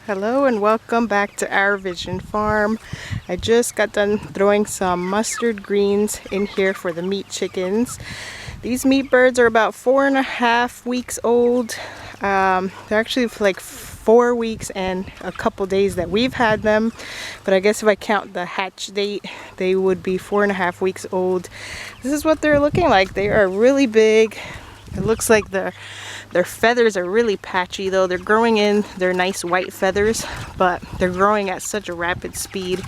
Hello and welcome back to our Vision Farm. I just got done throwing some mustard greens in here for the meat chickens. These meat birds are about 4.5 weeks old. They're actually like 4 weeks and a couple days that we've had them, but I guess if I count the hatch date, they would be 4.5 weeks old. This is what they're looking like. They are really big. It looks like their feathers are really patchy though. They're growing in their nice white feathers, but they're growing at such a rapid speed.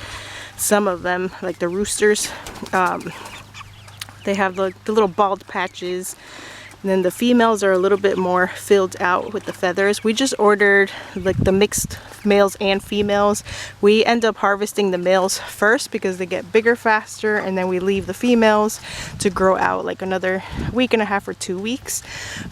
Some of them, like the roosters, they have the little bald patches. And then the females are a little bit more filled out with the feathers. We just ordered like the mixed males and females. We end up harvesting the males first because they get bigger faster, and then we leave the females to grow out like another week and a half or 2 weeks.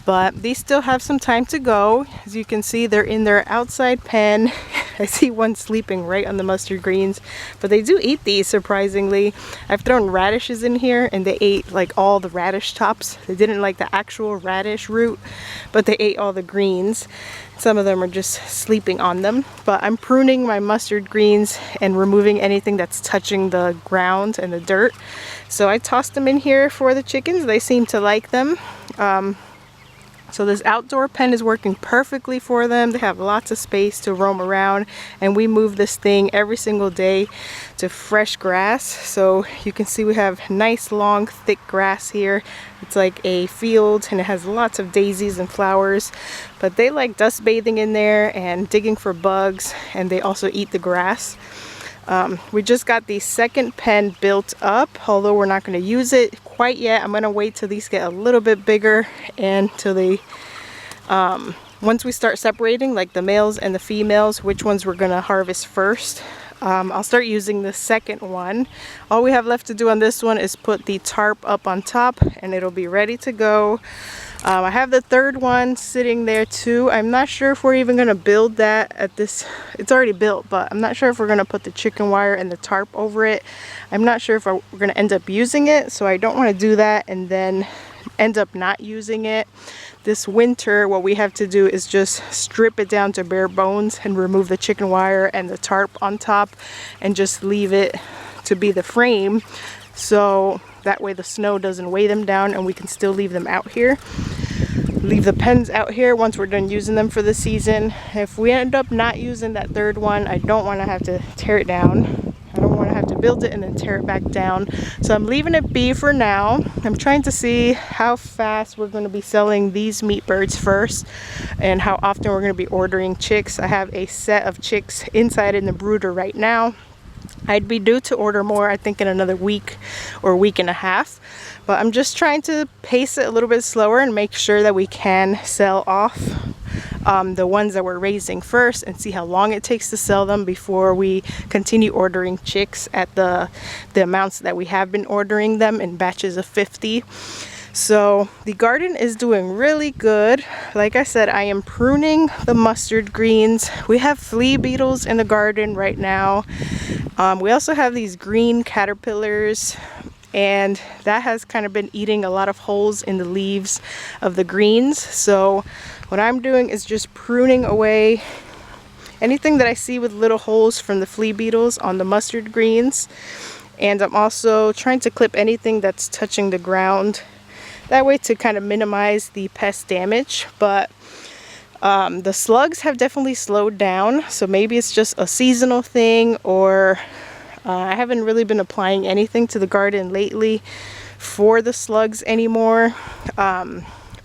But these still have some time to go. As you can see, they're in their outside pen. I see one sleeping right on the mustard greens, but they do eat these surprisingly. I've thrown radishes in here and they ate like all the radish tops. They didn't like the actual radish root, but they ate all the greens. Some of them are just sleeping on them, but I'm pruning my mustard greens and removing anything that's touching the ground and the dirt. So I tossed them in here for the chickens. They seem to like them. So this outdoor pen is working perfectly for them. They have lots of space to roam around, and we move this thing every single day to fresh grass. So you can see we have nice long thick grass here. It's like a field and it has lots of daisies and flowers, but they like dust bathing in there and digging for bugs, and they also eat the grass. We just got the second pen built up, although we're not going to use it quite yet. I'm going to wait till these get a little bit bigger and till they, once we start separating like the males and the females, which ones we're going to harvest first. I'll start using the second one. All we have left to do on this one is put the tarp up on top and it'll be ready to go. I have the third one sitting there too. I'm not sure if we're even going to build that at this. It's already built, but I'm not sure if we're going to put the chicken wire and the tarp over it. I'm not sure if we're going to end up using it, so I don't want to do that and then end up not using it. This winter, what we have to do is just strip it down to bare bones and remove the chicken wire and the tarp on top and just leave it to be the frame, so that way the snow doesn't weigh them down and we can still leave them out here. Leave the pens out here once we're done using them for the season. If we end up not using that third one, I don't want to have to tear it down. I don't want to have to build it and then tear it back down. So I'm leaving it be for now. I'm trying to see how fast we're going to be selling these meat birds first and how often we're going to be ordering chicks. I have a set of chicks inside in the brooder right now. I'd be due to order more, I think, in another week or week and a half. But I'm just trying to pace it a little bit slower and make sure that we can sell off the ones that we're raising first and see how long it takes to sell them before we continue ordering chicks at the amounts that we have been ordering them in batches of 50. So the garden is doing really good. Like I said, I am pruning the mustard greens. We have flea beetles in the garden right now. We also have these green caterpillars, and that has kind of been eating a lot of holes in the leaves of the greens. So what I'm doing is just pruning away anything that I see with little holes from the flea beetles on the mustard greens. And I'm also trying to clip anything that's touching the ground, that way to kind of minimize the pest damage. But the slugs have definitely slowed down, so maybe it's just a seasonal thing, or I haven't really been applying anything to the garden lately for the slugs anymore.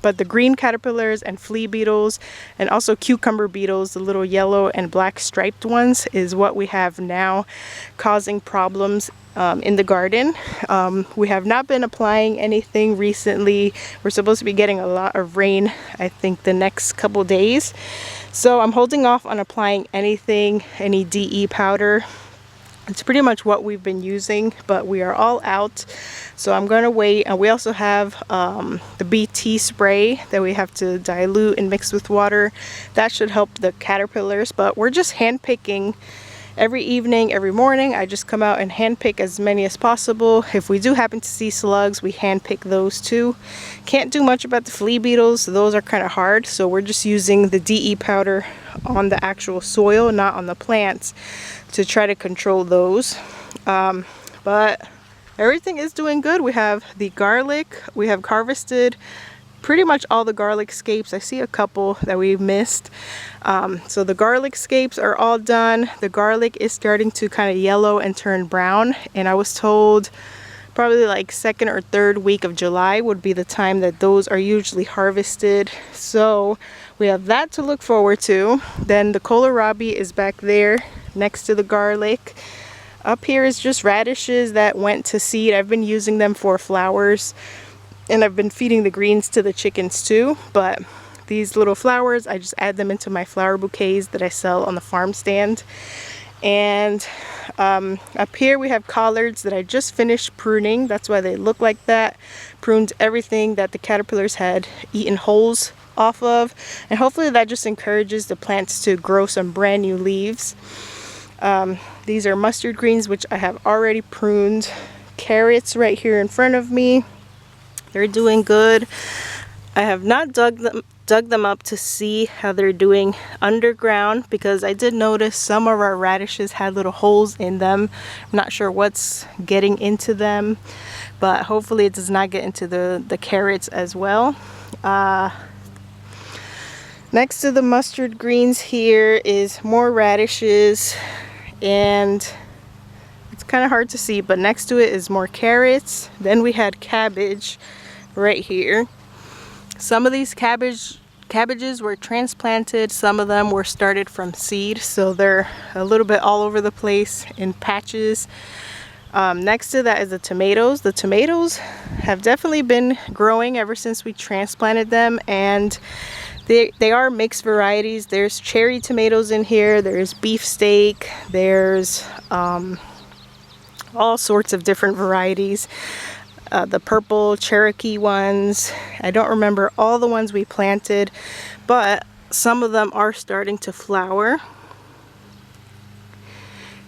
But the green caterpillars and flea beetles and also cucumber beetles, the little yellow and black striped ones, is what we have now causing problems in the garden. We have not been applying anything recently. We're supposed to be getting a lot of rain, I think, the next couple days. So I'm holding off on applying anything, any DE powder. It's pretty much what we've been using, but we are all out, so I'm going to wait. And we also have the BT spray that we have to dilute and mix with water. That should help the caterpillars, but we're just hand picking every evening, every morning. I just come out and hand pick as many as possible. If we do happen to see slugs, we hand pick those too. Can't do much about the flea beetles. Those are kind of hard, so we're just using the DE powder on the actual soil, not on the plants, to try to control those. But everything is doing good. We have the garlic. We have harvested pretty much all the garlic scapes. I see a couple that we missed. So the garlic scapes are all done. The garlic is starting to kind of yellow and turn brown, and I was told probably like second or third week of July would be the time that those are usually harvested. So we have that to look forward to. Then the kohlrabi is back there next to the garlic. Up here is just radishes that went to seed. I've been using them for flowers, and I've been feeding the greens to the chickens too. But these little flowers, I just add them into my flower bouquets that I sell on the farm stand. And up here we have collards that I just finished pruning. That's why they look like that. Pruned everything that the caterpillars had eaten holes off of, and hopefully that just encourages the plants to grow some brand new leaves. These are mustard greens, which I have already pruned. Carrots right here in front of me, they're doing good. I have not dug them up to see how they're doing underground, because I did notice some of our radishes had little holes in them. I'm not sure what's getting into them, but hopefully it does not get into the carrots as well. Next to the mustard greens here is more radishes, and it's kind of hard to see, but next to it is more carrots. Then we had cabbage right here. Some of these cabbages were transplanted, some of them were started from seed, so they're a little bit all over the place in patches. Next to that is the tomatoes. The tomatoes have definitely been growing ever since we transplanted them, and they are mixed varieties. There's cherry tomatoes in here, there's beefsteak, there's all sorts of different varieties. The purple Cherokee ones. I don't remember all the ones we planted, but some of them are starting to flower.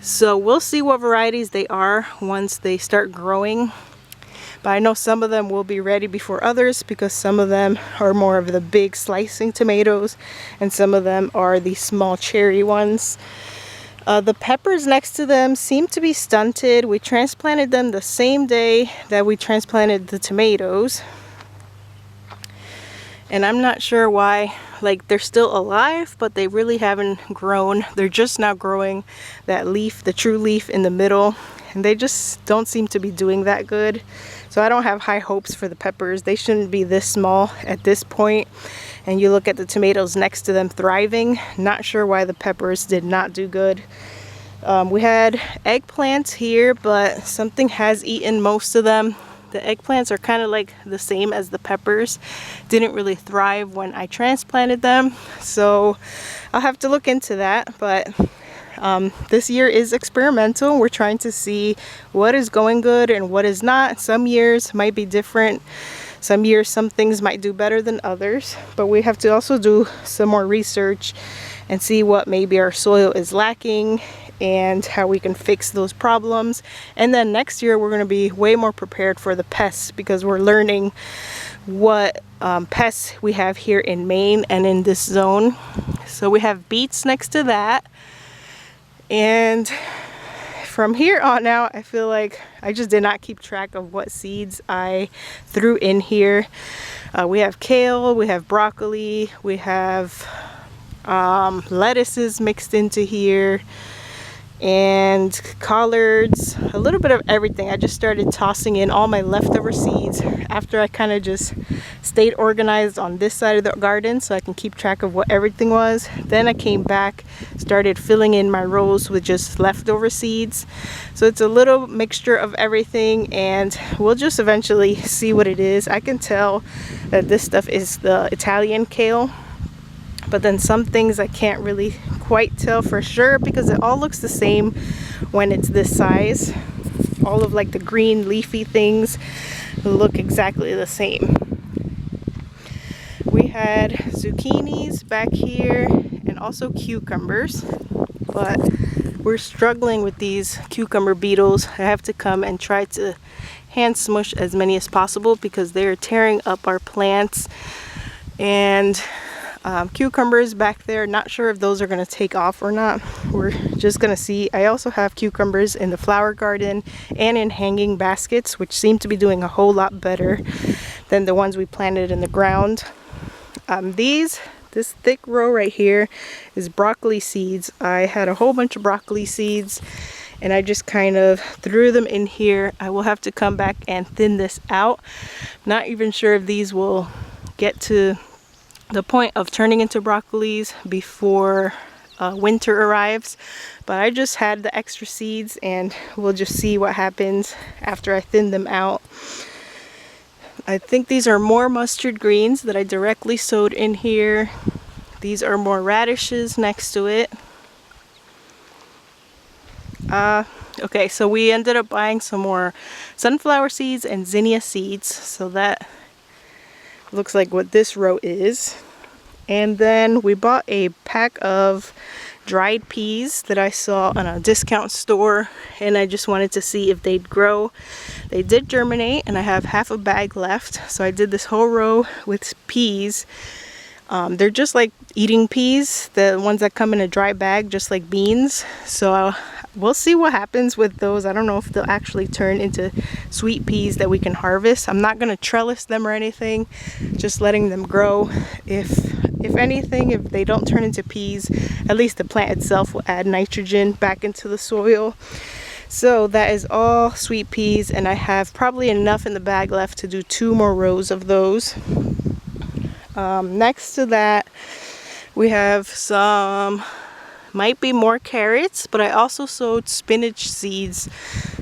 So we'll see what varieties they are once they start growing. But I know some of them will be ready before others, because some of them are more of the big slicing tomatoes and some of them are the small cherry ones. The peppers next to them seem to be stunted. We transplanted them the same day that we transplanted the tomatoes, and I'm not sure why. Like, they're still alive, but they really haven't grown. They're just now growing that leaf, the true leaf in the middle, and they just don't seem to be doing that good. So I don't have high hopes for the peppers. They shouldn't be this small at this point. And you look at the tomatoes next to them thriving. Not sure why the peppers did not do good. We had eggplants here, but something has eaten most of them. The eggplants are kind of like the same as the peppers. Didn't really thrive when I transplanted them. So I'll have to look into that. But this year is experimental. We're trying to see what is going good and what is not. Some years might be different. Some years some things might do better than others, but we have to also do some more research and see what maybe our soil is lacking and how we can fix those problems. And then next year we're going to be way more prepared for the pests, because we're learning what pests we have here in Maine and in this zone. So we have beets next to that, and from here on out, I feel like I just did not keep track of what seeds I threw in here. We have kale, we have broccoli, we have lettuces mixed into here, and collards, a little bit of everything. I just started tossing in all my leftover seeds after I kind of just stayed organized on this side of the garden so I can keep track of what everything was. Then I came back, started filling in my rows with just leftover seeds. So it's a little mixture of everything, and we'll just eventually see what it is. I can tell that this stuff is the Italian kale, but then some things I can't really quite tell for sure, because it all looks the same when it's this size. All of like the green leafy things look exactly the same. We had zucchinis back here and also cucumbers, but we're struggling with these cucumber beetles. I have to come and try to hand smush as many as possible because they're tearing up our plants. And Cucumbers back there, not sure if those are going to take off or not. We're just going to see. I also have cucumbers in the flower garden and in hanging baskets, which seem to be doing a whole lot better than the ones we planted in the ground. This thick row right here is broccoli seeds. I had a whole bunch of broccoli seeds and I just kind of threw them in here. I will have to come back and thin this out. Not even sure if these will get to the point of turning into broccolis before winter arrives, but I just had the extra seeds and we'll just see what happens after I thin them out. I think these are more mustard greens that I directly sowed in here. These are more radishes next to it. Okay, so we ended up buying some more sunflower seeds and zinnia seeds, so that looks like what this row is. And then we bought a pack of dried peas that I saw on a discount store, and I just wanted to see if they'd grow. They did germinate, and I have half a bag left, so I did this whole row with peas. They're just like eating peas, the ones that come in a dry bag, just like beans. So we'll see what happens with those. I don't know if they'll actually turn into sweet peas that we can harvest. I'm not going to trellis them or anything, just letting them grow. If anything, if they don't turn into peas, at least the plant itself will add nitrogen back into the soil. So that is all sweet peas, and I have probably enough in the bag left to do 2 more rows of those. Next to that, we have some, might be more carrots, but I also sowed spinach seeds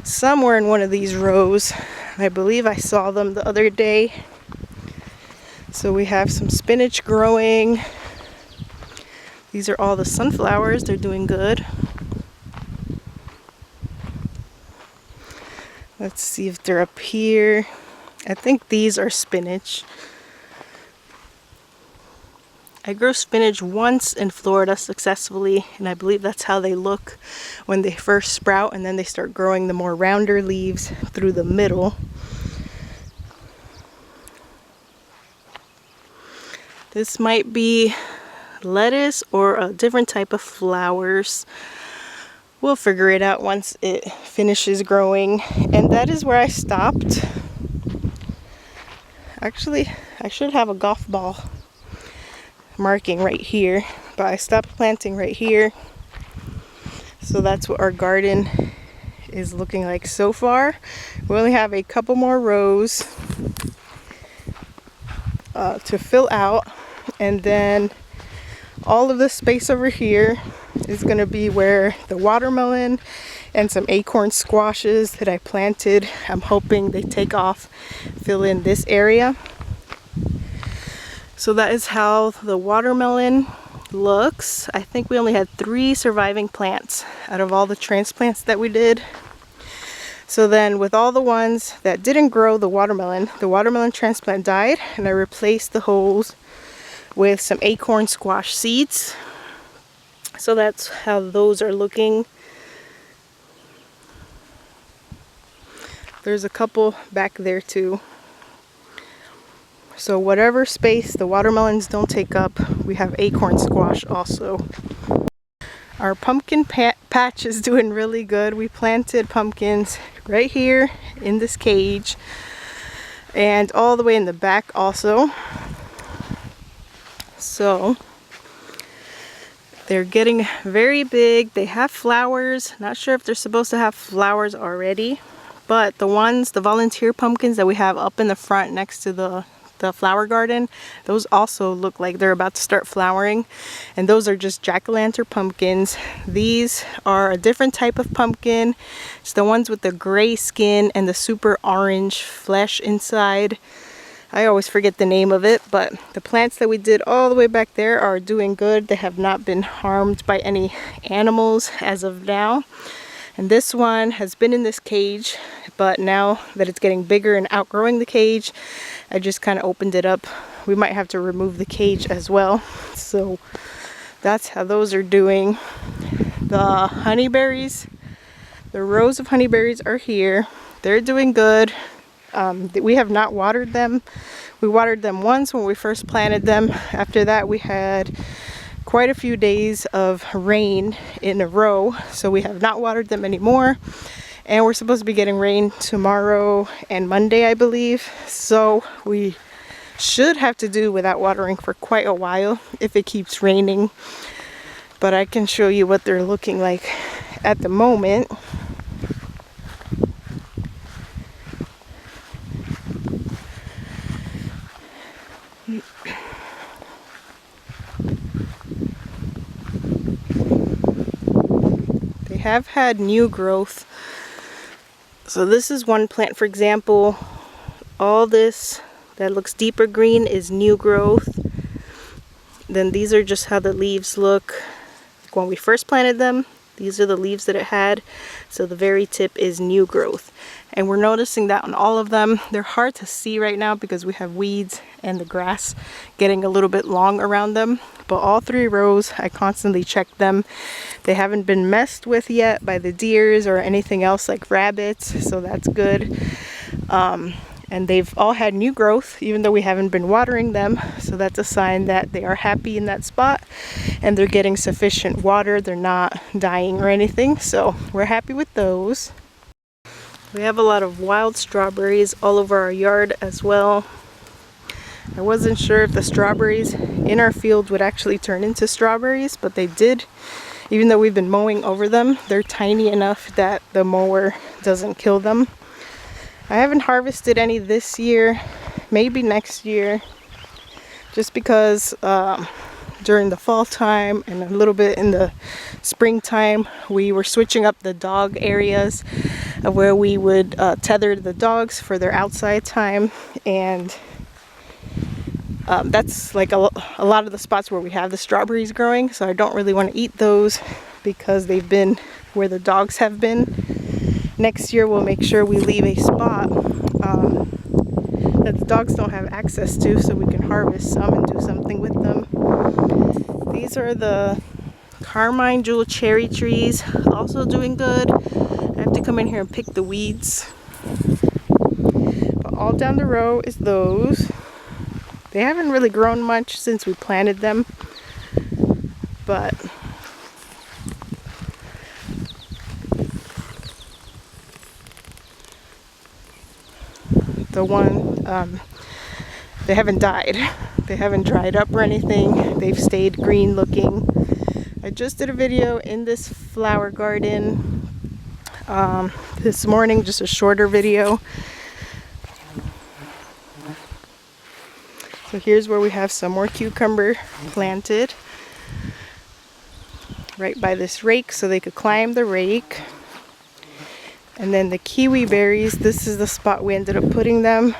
somewhere in one of these rows. I believe I saw them the other day. So we have some spinach growing. These are all the sunflowers. They're doing good. Let's see if they're up here. I think these are spinach. I grew spinach once in Florida successfully, and I believe that's how they look when they first sprout, and then they start growing the more rounder leaves through the middle. This might be lettuce or a different type of flowers. We'll figure it out once it finishes growing. And that is where I stopped. Actually, I should have a golf ball marking right here, but I stopped planting right here. So that's what our garden is looking like so far. We only have a couple more rows to fill out, and then all of this space over here is going to be where the watermelon and some acorn squashes that I planted, I'm hoping they take off, fill in this area. So that is how the watermelon looks. I think we only had 3 surviving plants out of all the transplants that we did. So then with all the ones that didn't grow the watermelon transplant died, and I replaced the holes with some acorn squash seeds. So that's how those are looking. There's a couple back there too. So whatever space the watermelons don't take up, we have acorn squash also. Our pumpkin patch is doing really good. We planted pumpkins right here in this cage and all the way in the back also. So they're getting very big. They have flowers. Not sure if they're supposed to have flowers already, but the volunteer pumpkins that we have up in the front next to the flower garden, those also look like they're about to start flowering, and those are just jack-o'-lantern pumpkins. These are a different type of pumpkin. It's the ones with the gray skin and the super orange flesh inside. I always forget the name of it, but the plants that we did all the way back there are doing good. They have not been harmed by any animals as of now. And this one has been in this cage, but now that it's getting bigger and outgrowing the cage, I just kind of opened it up. We might have to remove the cage as well. So that's how those are doing. The honeyberries, the rows of honeyberries are here. They're doing good. We have not watered them. We watered them once when we first planted them. After that, we had quite a few days of rain in a row, so we have not watered them anymore. And we're supposed to be getting rain tomorrow and Monday, I believe. So we should have to do without watering for quite a while if it keeps raining. But I can show you what they're looking like at the moment. They have had new growth. So this is one plant, for example. All this that looks deeper green is new growth. Then these are just how the leaves look when we first planted them. These are the leaves that it had. So the very tip is new growth. And we're noticing that on all of them. They're hard to see right now because we have weeds and the grass getting a little bit long around them. But all 3 rows, I constantly check them. They haven't been messed with yet by the deers or anything else like rabbits, so that's good. And they've all had new growth, even though we haven't been watering them. So that's a sign that they are happy in that spot and they're getting sufficient water. They're not dying or anything. So we're happy with those. We have a lot of wild strawberries all over our yard as well. I wasn't sure if the strawberries in our field would actually turn into strawberries, but they did. Even though we've been mowing over them, they're tiny enough that the mower doesn't kill them. I haven't harvested any this year, maybe next year, just because during the fall time and a little bit in the springtime, we were switching up the dog areas of where we would tether the dogs for their outside time. And that's like a lot of the spots where we have the strawberries growing, so I don't really want to eat those because they've been where the dogs have been. Next year we'll make sure we leave a spot that the dogs don't have access to, so we can harvest some and do something with them. These are the Carmine Jewel cherry trees, also doing good. I have to come in here and pick the weeds. But all down the row is those. They haven't really grown much since we planted them, but the one, they haven't died. They haven't dried up or anything. They've stayed green looking. I just did a video in this flower garden this morning, just a shorter video. So here's where we have some more cucumber planted right by this rake so they could climb the rake. And then the kiwi berries, this is the spot we ended up putting them.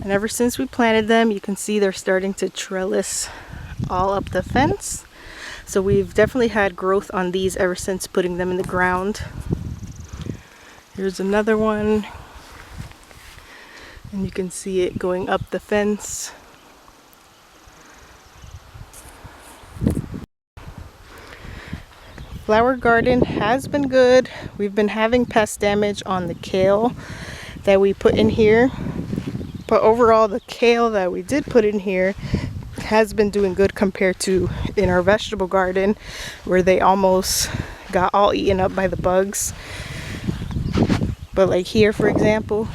And ever since we planted them, you can see they're starting to trellis all up the fence. So we've definitely had growth on these ever since putting them in the ground. Here's another one. And you can see it going up the fence. Flower garden has been good. We've been having pest damage on the kale that we put in here. But overall, the kale that we did put in here has been doing good compared to in our vegetable garden, where they almost got all eaten up by the bugs. But like here, for example,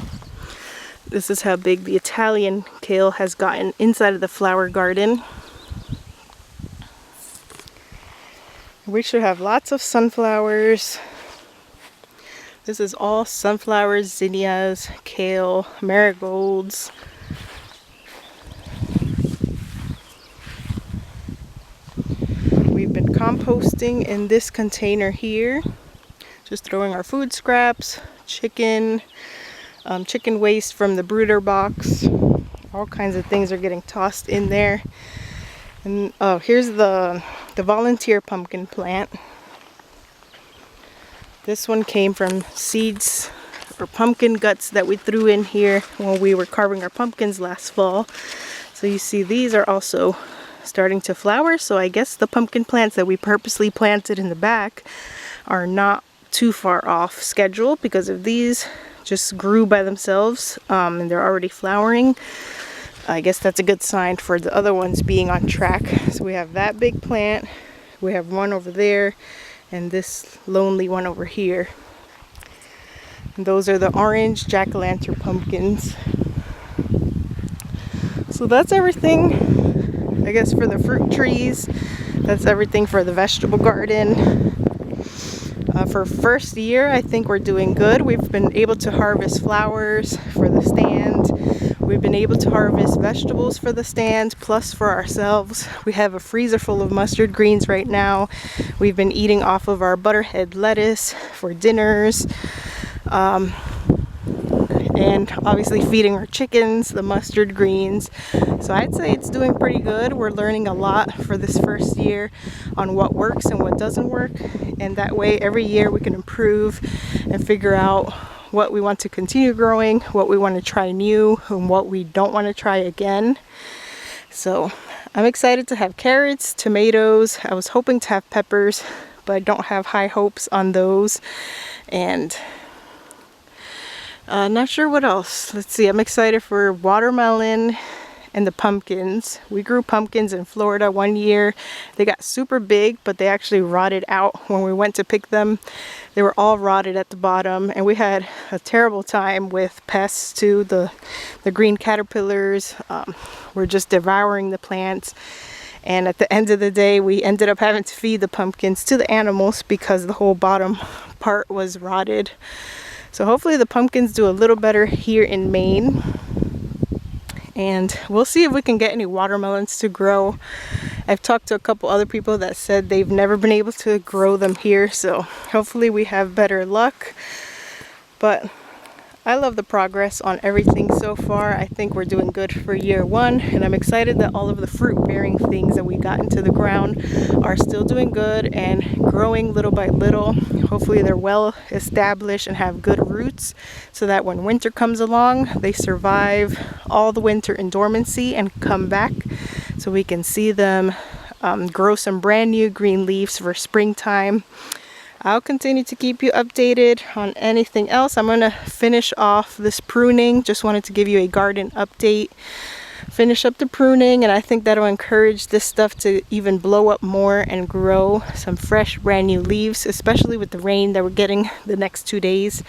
this is how big the Italian kale has gotten inside of the flower garden. We should have lots of sunflowers. This is all sunflowers, zinnias, kale, marigolds. We've been composting in this container here. Just throwing our food scraps, chicken waste from the brooder box. All kinds of things are getting tossed in there. And oh, here's the volunteer pumpkin plant. This one came from seeds or pumpkin guts that we threw in here when we were carving our pumpkins last fall. So you see these are also starting to flower. So I guess the pumpkin plants that we purposely planted in the back are not too far off schedule, because if these just grew by themselves and they're already flowering, I guess that's a good sign for the other ones being on track. So we have that big plant, we have one over there, and this lonely one over here. And those are the orange jack-o'-lantern pumpkins. So that's everything, I guess, for the fruit trees. That's everything for the vegetable garden. For first year, I think we're doing good. We've been able to harvest flowers for the stand. We've been able to harvest vegetables for the stand, plus for ourselves. We have a freezer full of mustard greens right now. We've been eating off of our butterhead lettuce for dinners. And obviously feeding our chickens the mustard greens. So I'd say it's doing pretty good. We're learning a lot for this first year on what works and what doesn't work, and that way every year we can improve and figure out what we want to continue growing, what we want to try new, and what we don't want to try again. So I'm excited to have carrots, tomatoes. I was hoping to have peppers, but I don't have high hopes on those. And not sure what else. Let's see, I'm excited for watermelon and the pumpkins. We grew pumpkins in Florida one year. They got super big, but they actually rotted out when we went to pick them. They were all rotted at the bottom, and we had a terrible time with pests too. The green caterpillars were just devouring the plants. And at the end of the day, we ended up having to feed the pumpkins to the animals because the whole bottom part was rotted. So hopefully the pumpkins do a little better here in Maine. And we'll see if we can get any watermelons to grow. I've talked to a couple other people that said they've never been able to grow them here. So hopefully we have better luck. But I love the progress on everything so far. I think we're doing good for year one, and I'm excited that all of the fruit-bearing things that we got into the ground are still doing good and growing little by little. Hopefully they're well established and have good roots, so that when winter comes along, they survive all the winter in dormancy and come back, so we can see them grow some brand new green leaves for springtime. I'll continue to keep you updated on anything else. I'm going to finish off this pruning. Just wanted to give you a garden update. Finish up the pruning, and I think that'll encourage this stuff to even blow up more and grow some fresh brand new leaves, especially with the rain that we're getting the next 2 days.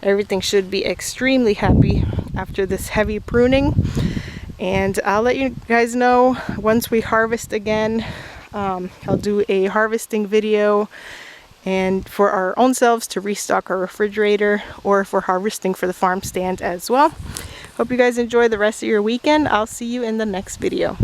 Everything should be extremely happy after this heavy pruning. And I'll let you guys know once we harvest again. I'll do a harvesting video, and for our own selves to restock our refrigerator, or for harvesting for the farm stand as well. Hope you guys enjoy the rest of your weekend. I'll see you in the next video.